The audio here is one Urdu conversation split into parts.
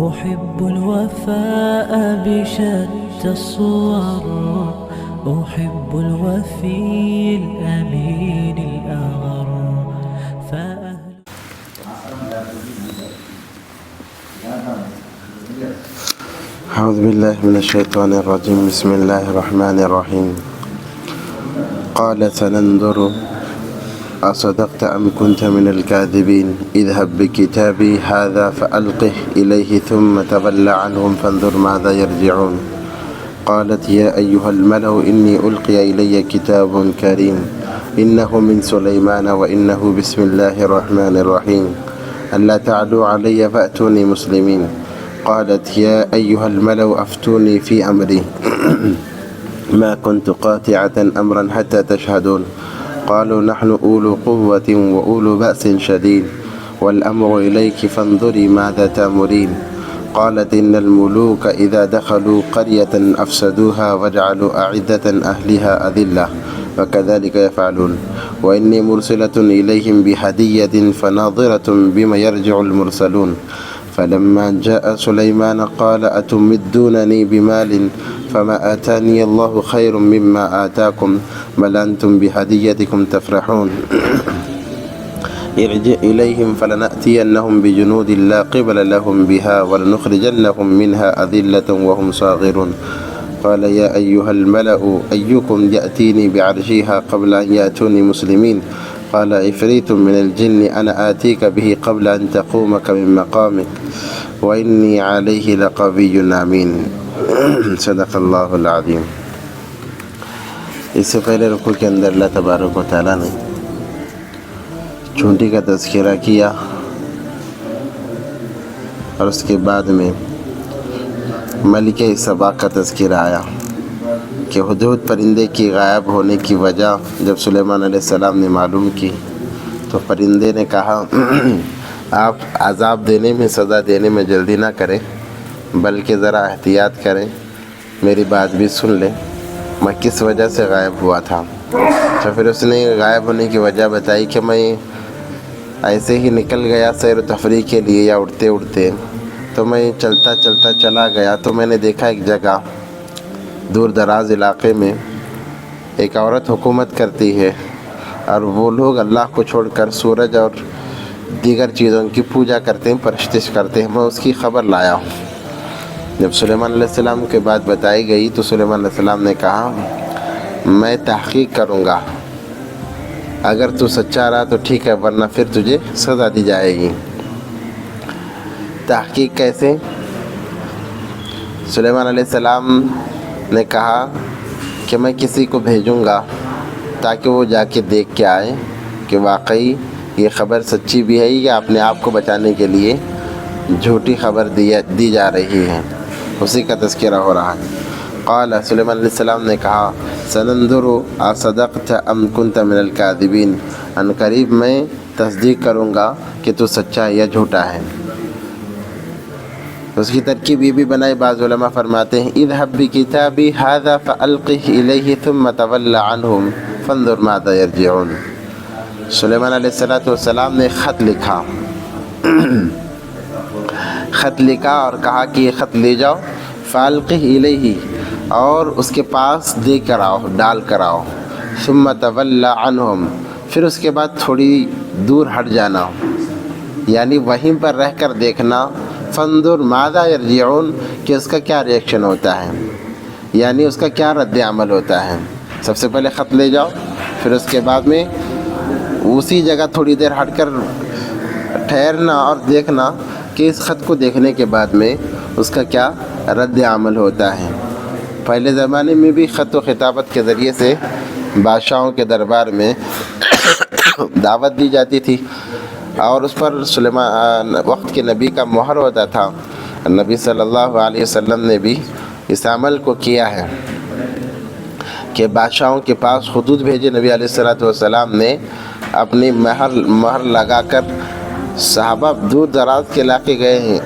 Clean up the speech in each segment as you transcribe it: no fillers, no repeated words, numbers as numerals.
أحب الوفاء بشتى الصور، أحب الوفي الأمين الأغر. أعوذ بالله من الشيطان الرجيم. بسم الله الرحمن الرحيم. قال سننظر أصدقت أم كنت من الكاذبين اذهب بكتابي هذا فألقه إليه ثم تول عنهم فانظر ماذا يرجعون. قالت يا أيها الملأ إني ألقي إلي كتاب كريم إنه من سليمان وإنه بسم الله الرحمن الرحيم ألا تعلوا علي فأتوني مسلمين. قالت يا أيها الملأ أفتوني في أمري ما كنت قاطعة أمرا حتى تشهدون. قالوا نحن أولو قوة وأولو بأس شديد والأمر إليك فانظري ماذا تأمرين. قالت إن الملوك إذا دخلوا قرية أفسدوها وجعلوا أعزة أهلها أذلة وكذلك يفعلون. وإني مرسلة إليهم بهدية فناظرة بما يرجع المرسلون. فلما جاء سليمان قال أتمدونني بمال فما آتاني الله خير مما آتاكم بل أنتم بهديتكم تفرحون. ارجع إليهم فلنأتينهم بجنود لا قبل لهم بها ولنخرجنهم منها أذلة وهم صاغرون. قال يا أيها الملأ أيكم يأتيني بعرشها قبل أن يأتوني مسلمين. قال عفريت من الجن أنا آتيك به قبل أن تقومك من مقامك وإني عليه لقوي أمين. صدق اللہ العظیم. اس سے پہلے رکوع کے اندر اللہ تبارک و تعالیٰ نے چونٹی کا تذکرہ کیا اور اس کے بعد میں ملکہ سبا کا تذکرہ آیا کہ ہدہد پرندے کی غائب ہونے کی وجہ جب سلیمان علیہ السلام نے معلوم کی تو پرندے نے کہا آپ عذاب دینے میں سزا دینے میں جلدی نہ کریں بلکہ ذرا احتیاط کریں، میری بات بھی سن لیں میں کس وجہ سے غائب ہوا تھا. تو پھر اس نے غائب ہونے کی وجہ بتائی کہ میں ایسے ہی نکل گیا سیر و تفریح کے لیے یا اڑتے اڑتے تو میں چلتا چلتا چلا گیا تو میں نے دیکھا ایک جگہ دور دراز علاقے میں ایک عورت حکومت کرتی ہے اور وہ لوگ اللہ کو چھوڑ کر سورج اور دیگر چیزوں کی پوجا کرتے ہیں، پرستش کرتے ہیں. میں اس کی خبر لایا ہوں. جب سلیمان علیہ السلام کے بعد بتائی گئی تو سلیمان علیہ السلام نے کہا میں تحقیق کروں گا، اگر تو سچا رہا تو ٹھیک ہے ورنہ پھر تجھے سزا دی جائے گی. تحقیق کیسے؟ سلیمان علیہ السلام نے کہا کہ میں کسی کو بھیجوں گا تاکہ وہ جا کے دیکھ کے آئے کہ واقعی یہ خبر سچی بھی ہے یا اپنے آپ کو بچانے کے لیے جھوٹی خبر دی جا رہی ہے. اسی کا تذکرہ ہو رہا ہے. قال سلیمان علیہ السلام نے کہا سننظر اصدقت ام کنت من الکاذبین، ان قریب میں تصدیق کروں گا کہ تو سچا ہے یا جھوٹا ہے. اس کی ترکیب یہ بھی بنائی. بعض علماء فرماتے ہیں اذهب بکتابی هذا فألقه الیہ ثم تول عنہم فانظر ماذا یرجعون. سلیمان علیہ السلام نے خط لکھا اور کہا کہ یہ خط لے جاؤ فَأَلْقِهْ إِلَيْهِ اور اس کے پاس دے کر آؤ، ڈال کر آؤ. ثُمَّ تَوَلَّ عَنْهُمْ پھر اس کے بعد تھوڑی دور ہٹ جانا، یعنی وہیں پر رہ کر دیکھنا. فَانْظُرْ مَاذَا يَرْجِعُونَ کہ اس کا کیا ریئیکشن ہوتا ہے، یعنی اس کا کیا رد عمل ہوتا ہے. سب سے پہلے خط لے جاؤ، پھر اس کے بعد میں اسی جگہ تھوڑی دیر ہٹ کر ٹھہرنا اور دیکھنا کہ اس خط کو دیکھنے کے بعد میں اس کا کیا رد عمل ہوتا ہے. پہلے زمانے میں بھی خط و خطابت کے ذریعے سے بادشاہوں کے دربار میں دعوت دی جاتی تھی اور اس پر سلیمان وقت کے نبی کا مہر ہوتا تھا. نبی صلی اللہ علیہ وسلم نے بھی اس عمل کو کیا ہے کہ بادشاہوں کے پاس خطوط بھیجے. نبی علیہ السلام نے اپنی مہر لگا کر صحابہ دور دراز کے علاقے گئے ہیں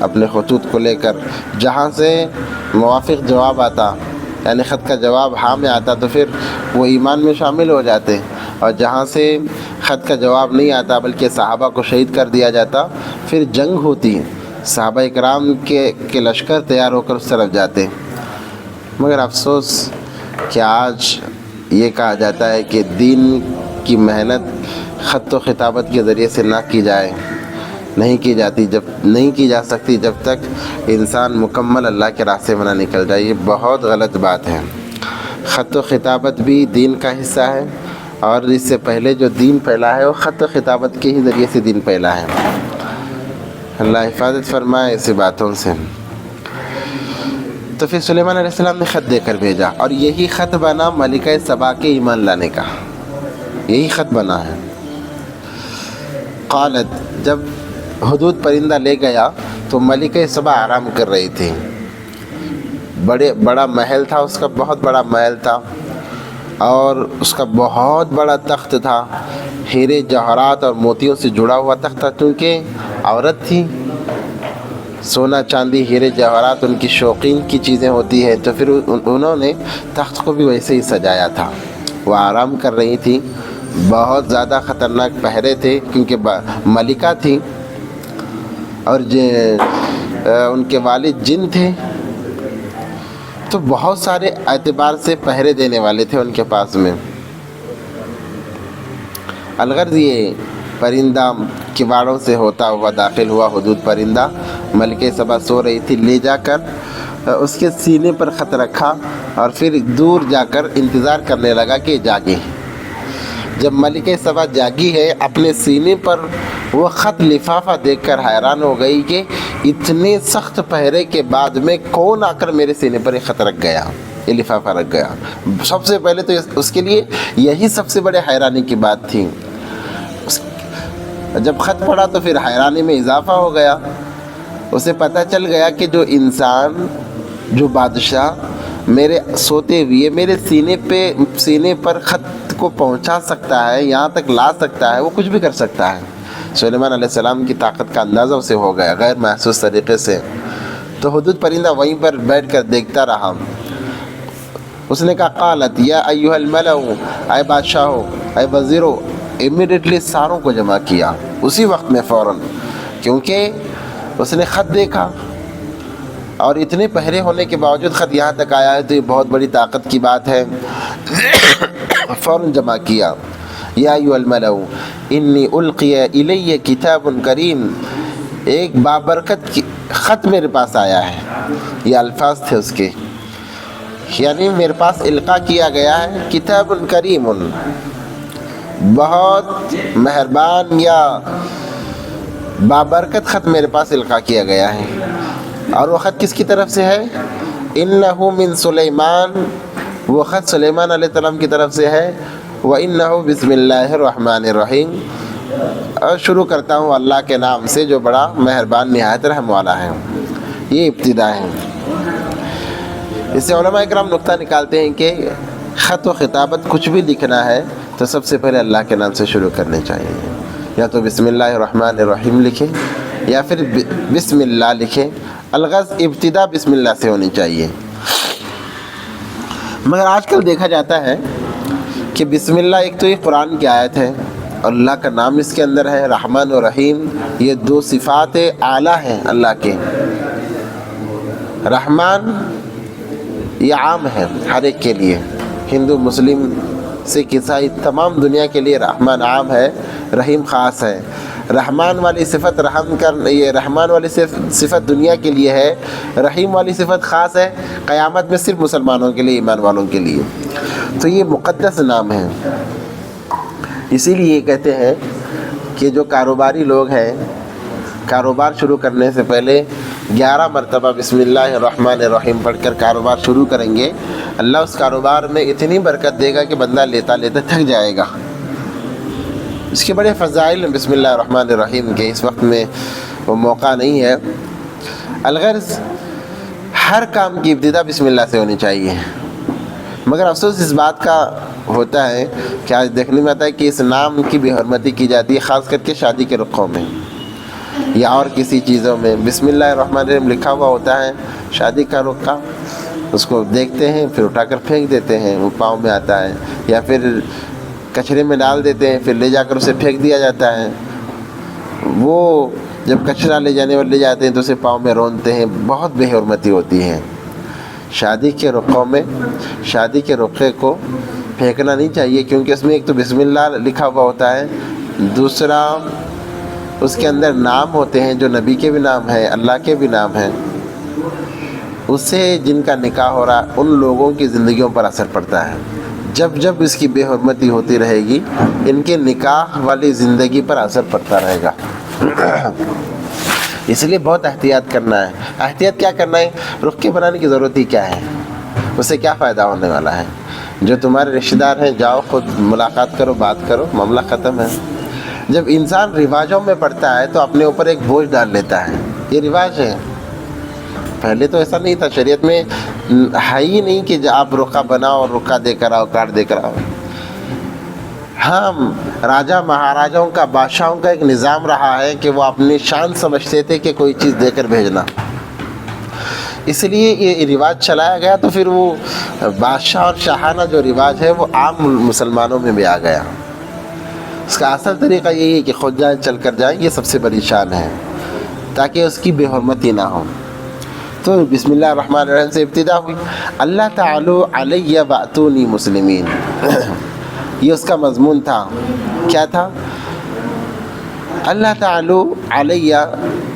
اپنے خطوط کو لے کر. جہاں سے موافق جواب آتا یعنی خط کا جواب ہاں میں آتا تو پھر وہ ایمان میں شامل ہو جاتے، اور جہاں سے خط کا جواب نہیں آتا بلکہ صحابہ کو شہید کر دیا جاتا پھر جنگ ہوتی صحابہ اکرام کے لشکر تیار ہو کر اس طرف جاتے، مگر افسوس کہ آج یہ کہا جاتا ہے کہ دین کی محنت خط و خطابت کے ذریعے سے نہ کی جائے، نہیں کی جا سکتی جب تک انسان مکمل اللہ کے راستے میں نہ نکل جائے۔ یہ بہت غلط بات ہے۔ خط و خطابت بھی دین کا حصہ ہے، اور اس سے پہلے جو دین پھیلا ہے وہ خط و خطابت کے ہی ذریعے سے دین پھیلا ہے۔ اللہ حفاظت فرمائے ایسی باتوں سے۔ تو پھر سلیمان علیہ السلام نے خط دے کر بھیجا، اور یہی خط بنا ملکہ سبا کے ایمان لانے کا، یہی خط بنا ہے۔ قالت، جب حدود پرندہ لے گیا تو ملکہ سبا آرام کر رہی تھی۔ بڑا محل تھا اس کا، بہت بڑا محل تھا، اور اس کا بہت بڑا تخت تھا، ہیرے جواہرات اور موتیوں سے جڑا ہوا تخت تھا، کیونکہ عورت تھی، سونا چاندی ہیرے جواہرات ان کی شوقین کی چیزیں ہوتی ہیں، تو پھر انہوں نے تخت کو بھی ویسے ہی سجایا تھا۔ وہ آرام کر رہی تھی، بہت زیادہ خطرناک پہرے تھے، کیونکہ ملکہ تھی اور ان کے والد جن تھے، تو بہت سارے اعتبار سے پہرے دینے والے تھے ان کے پاس میں۔ الغرض یہ پرندہ کواڑوں سے ہوتا ہوا داخل ہوا، حدود پرندہ، ملکہ سبا سو رہی تھی، لے جا کر اس کے سینے پر خط رکھا، اور پھر دور جا کر انتظار کرنے لگا کہ جاگے۔ جب ملکہ سبا جاگی ہے، اپنے سینے پر وہ خط لفافہ دیکھ کر حیران ہو گئی کہ اتنے سخت پہرے کے بعد میں کون آ کر میرے سینے پر یہ خط رکھ گیا، یہ لفافہ رکھ گیا۔ سب سے پہلے تو اس کے لیے یہی سب سے بڑے حیرانی کی بات تھی۔ جب خط پڑھا تو پھر حیرانی میں اضافہ ہو گیا، اسے پتہ چل گیا کہ جو انسان، جو بادشاہ میرے سوتے ہوئے میرے سینے پر خط کو پہنچا سکتا ہے، یہاں تک لا سکتا ہے، وہ کچھ بھی کر سکتا ہے۔ سلیمان علیہ السلام کی طاقت کا اندازہ اسے ہو گیا غیر محسوس طریقے سے۔ تو حدود پرندہ وہیں پر بیٹھ کر دیکھتا رہا۔ اس نے کہا، قالت یا ایھا الملأ، اے بادشاہو، اے وزیرو، امیڈیٹلی ساروں کو جمع کیا اسی وقت میں فوراً، کیونکہ اس نے خط دیکھا اور اتنے پہرے ہونے کے باوجود خط یہاں تک آیا ہے، تو یہ بہت بڑی طاقت کی بات ہے۔ فوراً جمع کیا، یا ایھا الملأ انی القی الی کتاب کریم، ایک بابرکت خط میرے پاس آیا ہے۔ یہ الفاظ تھے اس کے، یعنی میرے پاس القاء کیا گیا ہے کتاب کریم، بہت مہربان یا بابرکت خط میرے پاس القاء کیا گیا ہے۔ اور وہ خط کس کی طرف سے ہے؟ انہ من سلیمان، وہ خط سلیمان علیہ السلام کی طرف سے ہے۔ وَإِنَّهُ بسم اللہ الرحمن الرحیم، اور شروع کرتا ہوں اللہ کے نام سے جو بڑا مہربان نہایت رحم والا ہے۔ یہ ابتدا ہے۔ اس سے علماء اکرام نقطہ نکالتے ہیں کہ خط و خطابت کچھ بھی لکھنا ہے تو سب سے پہلے اللہ کے نام سے شروع کرنے چاہیے، یا تو بسم اللہ الرحمن الرحیم لکھیں یا پھر بسم اللہ لکھیں۔ الغرض ابتدا بسم اللہ سے ہونی چاہیے۔ مگر آج کل دیکھا جاتا ہے کہ بسم اللہ ایک تو یہ قرآن کی آیت ہے اور اللہ کا نام اس کے اندر ہے، رحمان و رحیم، یہ دو صفات اعلیٰ ہیں اللہ کے۔ رحمان یہ عام ہے ہر ایک کے لیے، ہندو، مسلم، سکھ، عیسائی، تمام دنیا کے لیے رحمان عام ہے، رحیم خاص ہے۔ رحمان والی صفت یہ رحمان والی صفت دنیا کے لیے ہے، رحیم والی صفت خاص ہے قیامت میں صرف مسلمانوں کے لیے، ایمان والوں کے لیے۔ تو یہ مقدس نام ہے۔ اسی لیے یہ کہتے ہیں کہ جو کاروباری لوگ ہیں، کاروبار شروع کرنے سے پہلے 11 مرتبہ بسم اللہ الرحمن الرحیم پڑھ کر کاروبار شروع کریں گے، اللہ اس کاروبار میں اتنی برکت دے گا کہ بندہ لیتا لیتا تھک جائے گا۔ اس کے بڑے فضائل ہیں بسم اللہ الرحمن الرحیم کے، اس وقت میں وہ موقع نہیں ہے۔ الغرض ہر کام کی ابتدا بسم اللہ سے ہونی چاہیے۔ مگر افسوس اس بات کا ہوتا ہے کہ آج دیکھنے میں آتا ہے کہ اس نام کی بے حرمتی کی جاتی ہے، خاص کر کے شادی کے رخوں میں یا اور کسی چیزوں میں بسم اللہ الرحمن الرحیم لکھا ہوا ہوتا ہے، شادی کا رخ، اس کو دیکھتے ہیں پھر اٹھا کر پھینک دیتے ہیں، وہ پاؤں میں آتا ہے، یا پھر کچرے میں ڈال دیتے ہیں، پھر لے جا کر اسے پھینک دیا جاتا ہے۔ وہ جب کچرا لے جانے والے جاتے ہیں تو اسے پاؤں میں رونتے ہیں، بہت بے حرمتی ہوتی ہے۔ شادی کے رقعوں میں شادی کے رقعے کو پھینکنا نہیں چاہیے، کیونکہ اس میں ایک تو بسم اللہ لکھا ہوا ہوتا ہے، دوسرا اس کے اندر نام ہوتے ہیں جو نبی کے بھی نام ہیں، اللہ کے بھی نام ہیں۔ اس سے جن کا نکاح ہو رہا ان لوگوں کی زندگیوں پر اثر پڑتا ہے۔ جب جب اس کی بے حرمتی ہوتی رہے گی، ان کے نکاح والی زندگی پر اثر پڑتا رہے گا۔ اس لیے بہت احتیاط کرنا ہے۔ احتیاط کیا کرنا ہے؟ رخ بنانے کی ضرورت ہی کیا ہے؟ اس سے کیا فائدہ ہونے والا ہے؟ جو تمہارے رشتہ دار ہیں جاؤ خود ملاقات کرو، بات کرو، معاملہ ختم ہے۔ جب انسان رواجوں میں پڑتا ہے تو اپنے اوپر ایک بوجھ ڈال لیتا ہے، یہ رواج ہے۔ پہلے تو ایسا نہیں تھا، شریعت میں ہے ہی نہیں کہ آپ رقعہ بناؤ اور رقعہ دے کر آؤ، کارڈ دے کر آؤ۔ ہاں، راجہ مہاراجاؤں کا، بادشاہوں کا ایک نظام رہا ہے کہ وہ اپنی شان سمجھتے تھے کہ کوئی چیز دے کر بھیجنا، اس لیے یہ رواج چلایا گیا۔ تو پھر وہ بادشاہ اور شاہانہ جو رواج ہے وہ عام مسلمانوں میں بھی آ گیا۔ اس کا اصل طریقہ یہی ہے کہ خود جائیں چل کر جائیں، یہ سب سے بڑی شان ہے، تاکہ اس کی بے حرمتی نہ ہو۔ تو بسم اللہ الرحمن الرحیم سے ابتدا ہوئی، اللہ تعالی علیہ واتونی مسلمین، یہ اس کا مضمون تھا۔ کیا تھا؟ اللہ تعالی علیہ،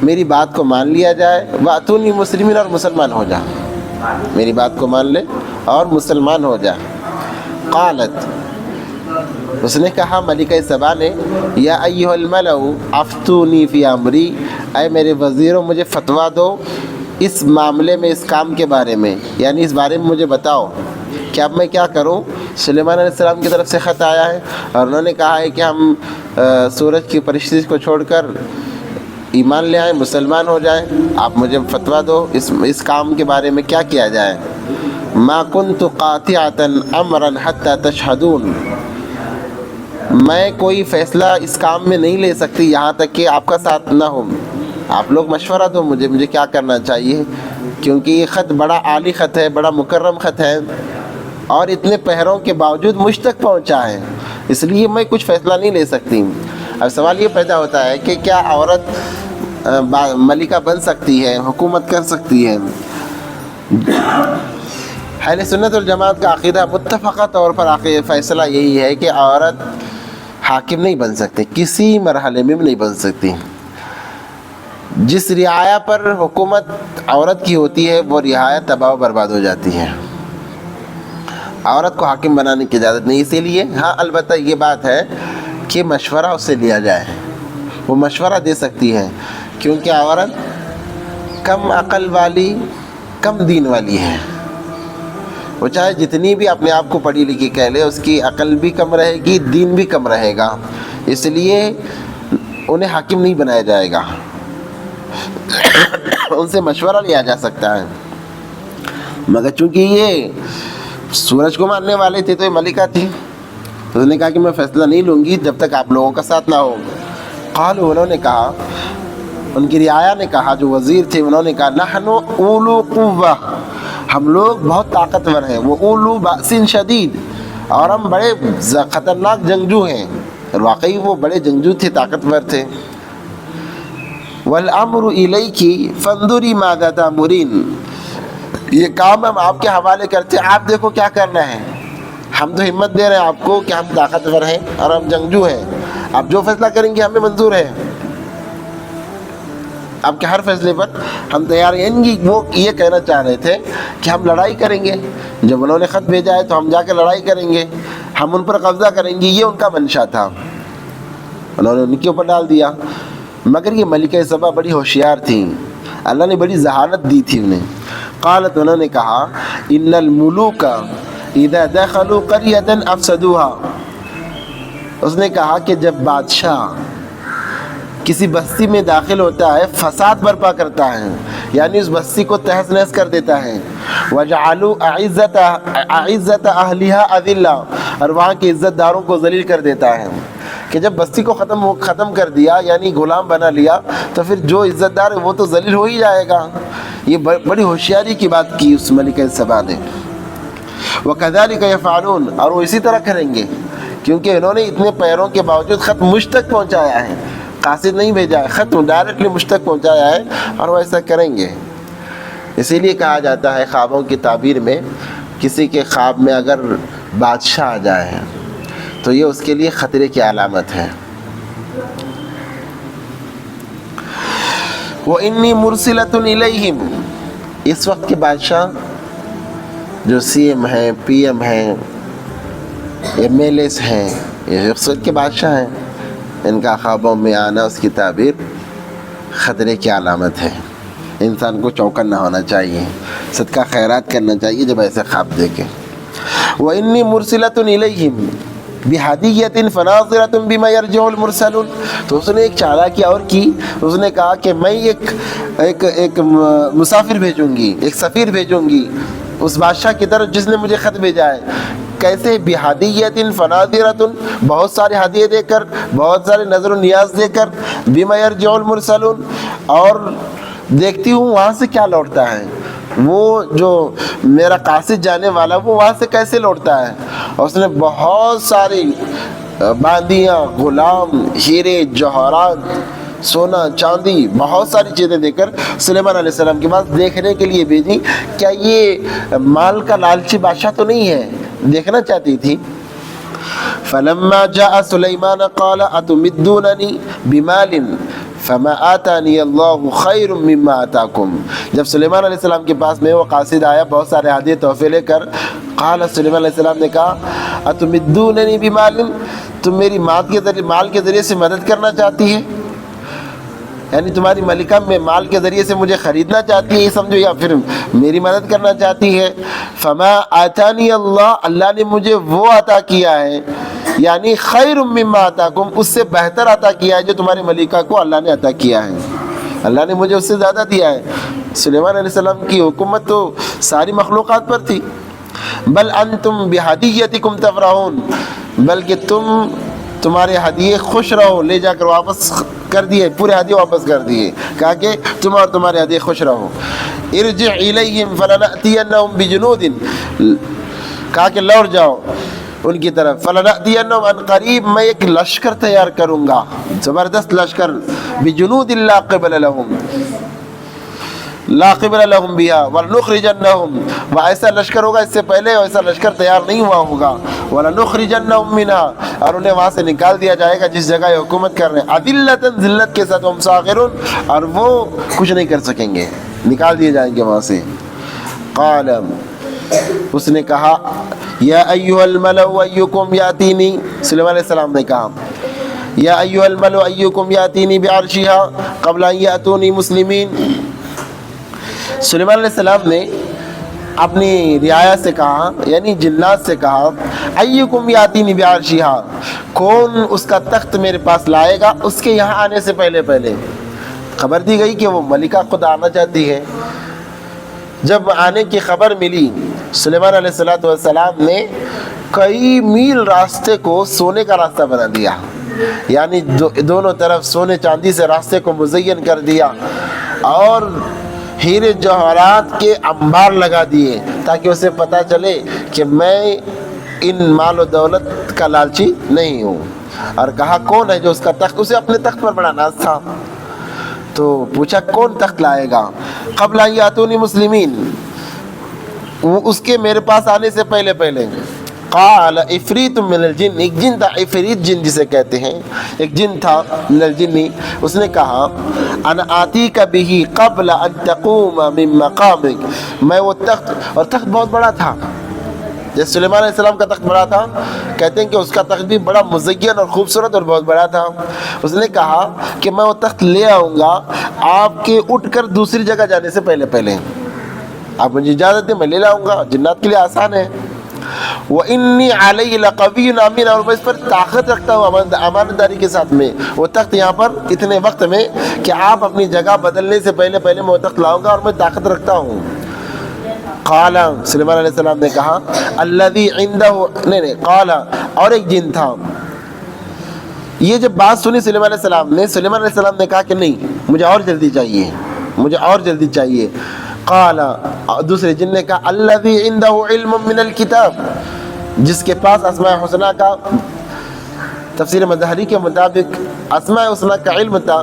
میری بات کو مان لیا جائے، واتونی مسلمین، اور مسلمان ہو جا، میری بات کو مان لے اور مسلمان ہو جا۔ قالت، اس نے کہا ملکہ سبا نے، یا ایھا الملأ افتونی فی امری، اے میرے وزیروں مجھے فتویٰ دو اس معاملے میں، اس کام کے بارے میں، یعنی اس بارے میں مجھے بتاؤ کہ اب میں کیا کروں۔ سلیمان علیہ السلام کی طرف سے خط آیا ہے اور انہوں نے کہا ہے کہ ہم سورج کی پرستش کو چھوڑ کر ایمان لے آئیں، مسلمان ہو جائیں، آپ مجھے فتویٰ دو اس کام کے بارے میں کیا کیا جائے۔ ما کنت قاطعۃ امرا حتی تشہدون، میں کوئی فیصلہ اس کام میں نہیں لے سکتی یہاں تک کہ آپ کا ساتھ نہ ہو، آپ لوگ مشورہ دو مجھے کیا کرنا چاہیے، کیونکہ یہ خط بڑا عالی خط ہے، بڑا مکرم خط ہے اور اتنے پہروں کے باوجود مجھ تک پہنچا ہے، اس لیے میں کچھ فیصلہ نہیں لے سکتی۔ اب سوال یہ پیدا ہوتا ہے کہ کیا عورت ملکہ بن سکتی ہے، حکومت کر سکتی ہے؟ اہل سنت والجماعت کا عقیدہ متفقہ طور پر فیصلہ یہی ہے کہ عورت حاکم نہیں بن سکتی، کسی مرحلے میں بھی نہیں بن سکتی۔ جس رعایا پر حکومت عورت کی ہوتی ہے وہ رعایا تباہ و برباد ہو جاتی ہے، عورت کو حاکم بنانے کی اجازت نہیں۔ اسی لیے ہاں البتہ یہ بات ہے کہ مشورہ اس سے لیا جائے، وہ مشورہ دے سکتی ہے، کیونکہ عورت کم عقل والی، کم دین والی ہے، وہ چاہے جتنی بھی اپنے آپ کو پڑھی لکھی کہہ لے، اس کی عقل بھی کم رہے گی، دین بھی کم رہے گا، اس لیے انہیں حاکم نہیں بنایا جائے گا، ان سے مشورہ لیا جا سکتا ہے۔ مگر چونکہ یہ سورج کو ماننے والے تھے تو یہ ملکہ تھی، تو انہوں نے کہا کہ میں فیصلہ نہیں لوں گی جب تک آپ لوگوں کا ساتھ نہ ہو۔ قالوا، انہوں نے کہا، ان کی رعایا نے کہا، جو وزیر تھے انہوں نے کہا، نحن اولو قوہ، ہم لوگ بہت طاقتور ہیں، وہ اولو بأس شدید، اور ہم بڑے خطرناک جنگجو ہیں، اور واقعی وہ بڑے جنگجو تھے، طاقتور تھے۔ والامر الیک فانظری ماذا تأمرین، یہ کام ہم آپ کے حوالے کرتے ہیں، آپ دیکھو کیا کرنا ہے، ہم تو ہمت دے رہے ہیں آپ کو کہ ہم طاقتور ہیں اور ہم جنگجو ہیں، آپ جو فیصلہ کریں گے ہمیں منظور ہے، آپ کے ہر فیصلے پر ہم تیار ہیں۔ وہ یہ کہنا چاہ رہے تھے کہ ہم لڑائی کریں گے، جب انہوں نے خط بھیجا ہے تو ہم جا کے لڑائی کریں گے، ہم ان پر قبضہ کریں گے، یہ ان کا منشا تھا، انہوں نے ان کے اوپر ڈال دیا۔ مگر یہ ملکہ سبا بڑی ہوشیار تھیں، اللہ نے بڑی ذہانت دی تھی انہیں۔ قالت، انہوں نے کہا، ان الملوک اذا دخلوا قریۃ افسدوها، اس نے کہا کہ جب بادشاہ کسی بستی میں داخل ہوتا ہے فساد برپا کرتا ہے، یعنی اس بستی کو تہس نہس کر دیتا ہے، وجعلوا اعزت اہلها اذلہ، اور وہاں کے عزت داروں کو ذلیل کر دیتا ہے، کہ جب بستی کو ختم کر دیا یعنی غلام بنا لیا تو پھر جو عزت دار ہے وہ تو ذلیل ہو ہی جائے گا۔ یہ بڑی ہوشیاری کی بات کی اس ملکہ سبا نے۔ وَكَذَلِكَ يَفْعَلُونَ، اور وہ اسی طرح کریں گے، کیونکہ انہوں نے اتنے پیروں کے باوجود خط مجھ تک پہنچایا ہے، قاصد نہیں بھیجا ہے، خط ڈائریکٹلی مجھ تک پہنچایا ہے اور وہ ایسا کریں گے۔ اسی لیے کہا جاتا ہے خوابوں کی تعبیر میں، کسی کے خواب میں اگر بادشاہ آ جائے تو یہ اس کے لیے خطرے کی علامت ہے۔ وَإِنِّي مُرْسِلَةٌ إِلَيْهِمْ، اس وقت کے بادشاہ جو سی ایم ہیں، پی ایم ہیں، ایم ایل ایس ہیں، یہ اس وقت کے بادشاہ ہیں، ان کا خوابوں میں آنا اس کی تعبیر خطرے کی علامت ہے۔ انسان کو چوکنا ہونا چاہیے، صدقہ خیرات کرنا چاہیے جب ایسے خواب دیکھے۔ وَإِنِّي مُرْسِلَةٌ إِلَيْهِمْ بِهَدِيَّةٍ فَنَاظِرَةٌ بِمَا يَرْجِعُ الْمُرْسَلُونَ، تو اس نے ایک چالاکی اور کی، اس نے کہا کہ میں ایک مسافر بھیجوں گی، ایک سفیر بھیجوں گی اس بادشاہ کی طرف جس نے مجھے خط بھیجا ہے۔ کیسے؟ بِهَدِيَّةٍ فَنَاظِرَةٌ، بہت سارے ہدیے دے کر، بہت سارے نظر و نیاز دے کر، بِمَا يَرْجِعُ الْمُرْسَلُونَ، اور دیکھتی ہوں وہاں سے کیا لوٹتا ہے، وہ جو میرا قاصد جانے والا وہ وہاں سے کیسے لوٹتا ہے۔ اور اس نے بہت ساری باندیاں، غلام، ہیرے جواہرات، سونا چاندی، بہت ساری چیزیں دے کر سلیمان علیہ السلام کے پاس دیکھنے کے لیے بھیجی۔ کیا یہ مال کا لالچی بادشاہ تو نہیں ہے؟ دیکھنا چاہتی تھی۔ فلما جاء سلیمان قال اتمدوننی بمال فما آتانی اللہ خیر مما آتاکم، جب سلیمان علیہ السلام کے پاس میں وہ قاصد آیا بہت سارے ہدیے تحفے لے کر، قال سلیمان علیہ السلام نے کہا اتمدوننی بمال، تم میری مال کے ذریعے سے مدد کرنا چاہتی ہے، یعنی تمہاری ملکہ میں مال کے ذریعے سے مجھے خریدنا چاہتی ہے یہ سمجھو، یا پھر میری مدد کرنا چاہتی ہے۔ فما آتانی اللہ، اللہ نے مجھے وہ عطا کیا ہے، یعنی خیر مما آتاکم، اس سے بہتر عطا کیا ہے جو تمہاری ملکہ کو اللہ نے عطا کیا ہے، اللہ نے مجھے اس سے زیادہ دیا ہے۔ سلیمان علیہ السلام کی حکومت تو ساری مخلوقات پر تھی۔ بل انتم بہدیتکم تفرحون، بلکہ تمہارے ہدیے خوش رہو، لے جا کر واپس کر دیے، پورے ہدیے واپس کر دیے، کہا کہ تم اور تمہارے ہدیے خوش رہو۔ ارجع الیہم فلنأتینہم بجنود، کہا کہ لوٹ جاؤ ان کی طرف، فلنأتینہم عن قریب، میں ایک لشکر تیار کروں گا، زبردست لشکر، بجنود لا قبل لہم، لا قبل لہم بہا ولنخرجنہم، وہ ایسا لشکر ہوگا، اس سے پہلے ایسا لشکر تیار نہیں ہوا ہوگا، ولنخرجنہم منہا، اور انہیں وہاں سے نکال دیا جائے گا جس جگہ یہ حکومت کر رہے ہیں، اذلۃ، ذلت کے ساتھ، ہم صاغرون، اور وہ کچھ نہیں کر سکیں گے، نکال دیے جائیں گے وہاں سے۔ قال، اس نے کہا یا ایھا الملأ ایکم یاتینی، سلیمان علیہ السلام نے کہا یا ایھا الملأ ایکم یاتینی بعرشها قبل ان یاتونی مسلمین، سلیمان علیہ السلام نے اپنی رعایا سے کہا، یعنی جنات سے کہا ایکم یاتینی بعرشها، کون اس کا تخت میرے پاس لائے گا اس کے یہاں آنے سے پہلے پہلے۔ خبر دی گئی کہ وہ ملکہ خود آنا چاہتی ہے۔ جب آنے کی خبر ملی، سلیمان علیہ السلام نے کئی میل راستے کو سونے کا راستہ بنا دیا، یعنی دونوں طرف سونے چاندی سے راستے کو مزین کر دیا، اور ہیرے جواہرات کے انبار لگا دیے تاکہ اسے پتہ چلے کہ میں ان مال و دولت کا لالچی نہیں ہوں۔ اور کہا کون ہے جو اس کا تخت، اسے اپنے تخت پر بڑا ناز تھا، تو پوچھا کون تخت لائے گا، قبل ان یاتونی مسلمین، وہ اس کے میرے پاس آنے سے پہلے پہلے۔ قال عفریت من الجن، ایک جن تھا، عفریت جن جسے کہتے ہیں، ایک جن تھا من الجن، اس نے کہا انا آتیک بہ قبل ان تقوم من مقامک، میں وہ تخت، اور تخت بہت بڑا تھا، جیسے سلیمان علیہ السلام کا تخت بڑا تھا، کہتے ہیں کہ اس کا تخت بھی بڑا مزین اور خوبصورت اور بہت بڑا تھا۔ اس نے کہا کہ میں وہ تخت لے آؤں گا آپ کے اٹھ کر دوسری جگہ جانے سے پہلے پہلے، آپ مجھے اجازت دیں میں لے لاؤں گا، جنات کے لیے آسان ہے۔ وَإِنِّي عَلَيْهِ لَقَوِيٌّ أَمِينٌ، اور میں اس پر طاقت رکھتا ہوں امانت داری کے ساتھ میں، وہ تخت یہاں پر اتنے وقت میں کہ آپ اپنی جگہ بدلنے سے پہلے پہلے میں وہ تخت لاؤں گا، اور میں طاقت رکھتا ہوں۔ قال، سلیمان علیہ السلام نے کہا الذی عندہ، نہیں قال، اور ایک جن تھا۔ یہ جب بات سنی سلیمان علیہ السلام نے کہا کہ نہیں، مجھے اور جلدی چاہیے، مجھے اور جلدی چاہیے۔ قال، دوسرے جن نے کہا الذی عندہ علم من الکتاب، جس کے پاس اسماء حسنہ کا تفسیر مظہری کے مطابق اسماء الحسنی کا علم تھا.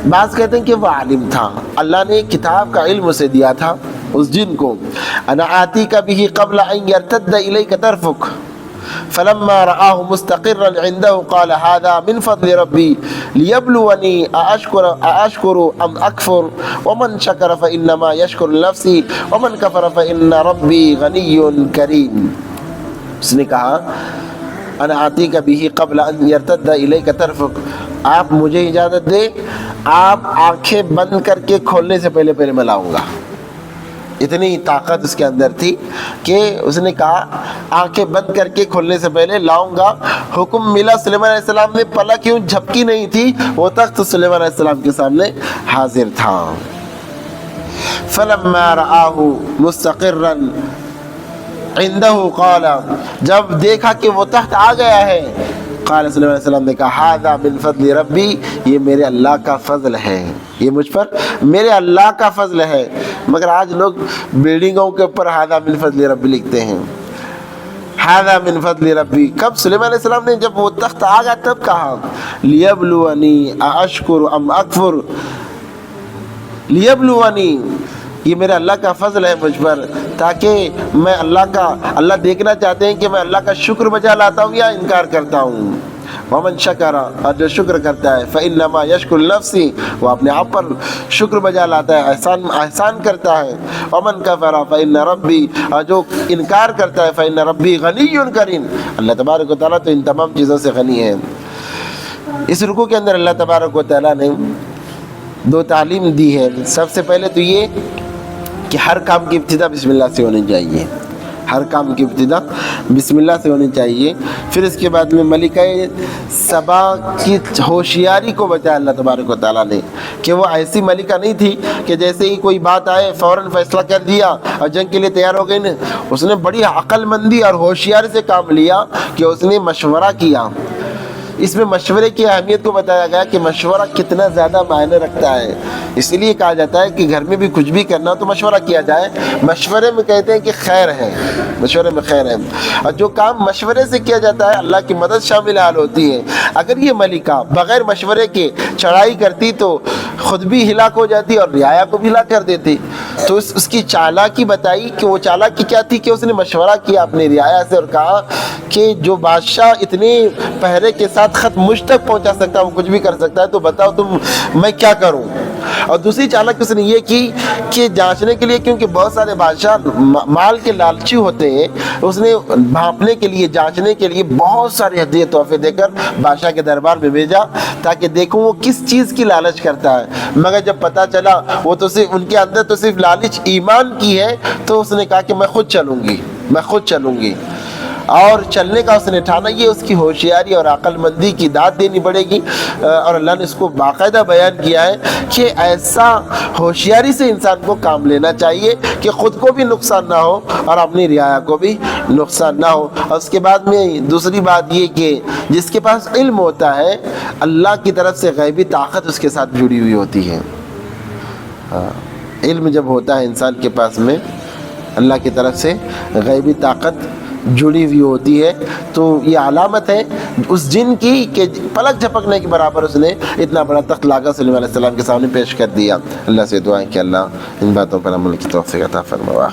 بعض کہتے ہیں کہ وہ عالم تھا, اللہ نے کتاب کا علم اسے دیا تھا اس جن کو. انا آتیک بہ قبل ان یرتد الیک طرفک فلما رآه مستقرا عنده قال هذا من فضل ربي ليبلوني أأشكر أم أكفر ومن شكر فإنما يشكر لنفسه ومن كفر فإن ربي غني كريم. اس نے کہا انا آتیک بہ قبل ان یرتد الیک طرفک, آپ مجھے اجازت دے, آپ آنکھیں بند کر کے کھولنے سے پہلے میں لاؤں گا. اتنی طاقت اس کے اندر تھی کہ اس نے کہا آنکھیں بند کر کے کھولنے سے پہلے لاؤں گا. حکم ملا, سلیمان علیہ السلام نے پلک کیوں جھپکی نہیں تھی, وہ تخت سلیمان علیہ السلام کے سامنے حاضر تھا. فلما رآہ مستقرا عنده قال, جب دیکھا کہ وہ تخت آ گیا ہے, قال صلی اللہ علیہ وسلم نے کہا هذا من فضل ربی, یہ میرے اللہ کا فضل ہے, یہ مجھ پر میرے اللہ کا فضل ہے. مگر آج لوگ بلڈنگوں کے اوپر هذا من فضل ربی لکھتے ہیں. هذا من فضل ربی کب سلیمان علیہ السلام نے جب وہ تخت آ گیا تب کہا لیبلونی ااشکر ام اکفر, لیبلونی یہ میرا اللہ کا فضل ہے مجھ پر, تاکہ میں اللہ دیکھنا چاہتے ہیں کہ میں اللہ کا شکر بجا لاتا ہوں یا انکار کرتا ہوں. ومن شکر, اور جو شکر کرتا ہے, فإنما یشکر لنفسہ, وہ اپنے آپ پر شکر بجا لاتا ہے, احسان کرتا ہے. ومن کفر فإن ربی, اور جو انکار کرتا ہے, فإن ربی غنی کریم, اللہ تبارک و تعالیٰ تو ان تمام چیزوں سے غنی ہے. اس رکوع کے اندر اللہ تبارک و تعالیٰ نے دو تعلیم دی ہے. سب سے پہلے تو یہ کہ ہر کام کی ابتدا بسم اللہ سے ہونی چاہیے, ہر کام کی ابتدا بسم اللہ سے ہونی چاہیے. پھر اس کے بعد میں ملکہ سبا کی ہوشیاری کو بتایا اللہ تبارک و تعالیٰ نے کہ وہ ایسی ملکہ نہیں تھی کہ جیسے ہی کوئی بات آئے فوراً فیصلہ کر دیا اور جنگ کے لیے تیار ہو گئی. اس نے بڑی عقل مندی اور ہوشیاری سے کام لیا کہ اس نے مشورہ کیا. اس میں مشورے کی اہمیت کو بتایا گیا کہ مشورہ کتنا زیادہ معنی رکھتا ہے. اس لیے کہا جاتا ہے کہ گھر میں بھی کچھ بھی کرنا ہو تو مشورہ کیا جائے. مشورے میں کہتے ہیں کہ خیر ہے, مشورے میں خیر ہے, اور جو کام مشورے سے کیا جاتا ہے اللہ کی مدد شامل حال ہوتی ہے. اگر یہ ملکہ بغیر مشورے کے چڑھائی کرتی تو خود بھی ہلاک ہو جاتی اور رعایا کو بھی ہلاک کر دیتی. تو اس کی چالاکی بتائی کہ وہ چالاکی کیا تھی کہ اس نے مشورہ کیا اپنی رعایا سے اور کہا کہ جو بادشاہ اتنے پہرے کے ساتھ خط مجھ تک پہنچا سکتا ہے, وہ کچھ بھی کر سکتا ہے, تو بتاؤ تم میں کیا کروں. اور دوسری چالک اس نے یہ کی کہ جانچنے کے لیے, کیونکہ بہت سارے بادشاہ مال کے لالچی ہوتے ہیں, اس نے بھانپنے کے لیے, جانچنے کے لیے بہت سارے ہدیے تحفے دے کر بادشاہ کے دربار میں بھیجا تاکہ دیکھوں وہ کس چیز کی لالچ کرتا ہے. مگر جب پتہ چلا وہ تو صرف ان کے اندر تو صرف لالچ ایمان کی ہے, تو اس نے کہا کہ میں خود چلوں گی. اور چلنے کا اس نے ٹھانا. یہ اس کی ہوشیاری اور عقل مندی کی داد دینی پڑے گی, اور اللہ نے اس کو باقاعدہ بیان کیا ہے کہ ایسا ہوشیاری سے انسان کو کام لینا چاہیے کہ خود کو بھی نقصان نہ ہو اور اپنی رعایا کو بھی نقصان نہ ہو. اور اس کے بعد میں دوسری بات یہ کہ جس کے پاس علم ہوتا ہے اللہ کی طرف سے غیبی طاقت اس کے ساتھ جڑی ہوئی ہوتی ہے. علم جب ہوتا ہے انسان کے پاس میں اللہ کی طرف سے غیبی طاقت جڑی ہوئی ہوتی ہے, تو یہ علامت ہے اس جن کی کہ پلک جھپکنے کے برابر اس نے اتنا بڑا تخت لاگا سلیمان علیہ السلام کے سامنے پیش کر دیا. اللہ سے دعائیں کہ اللہ ان باتوں پر عمل کی توفیق عطا فرمائے.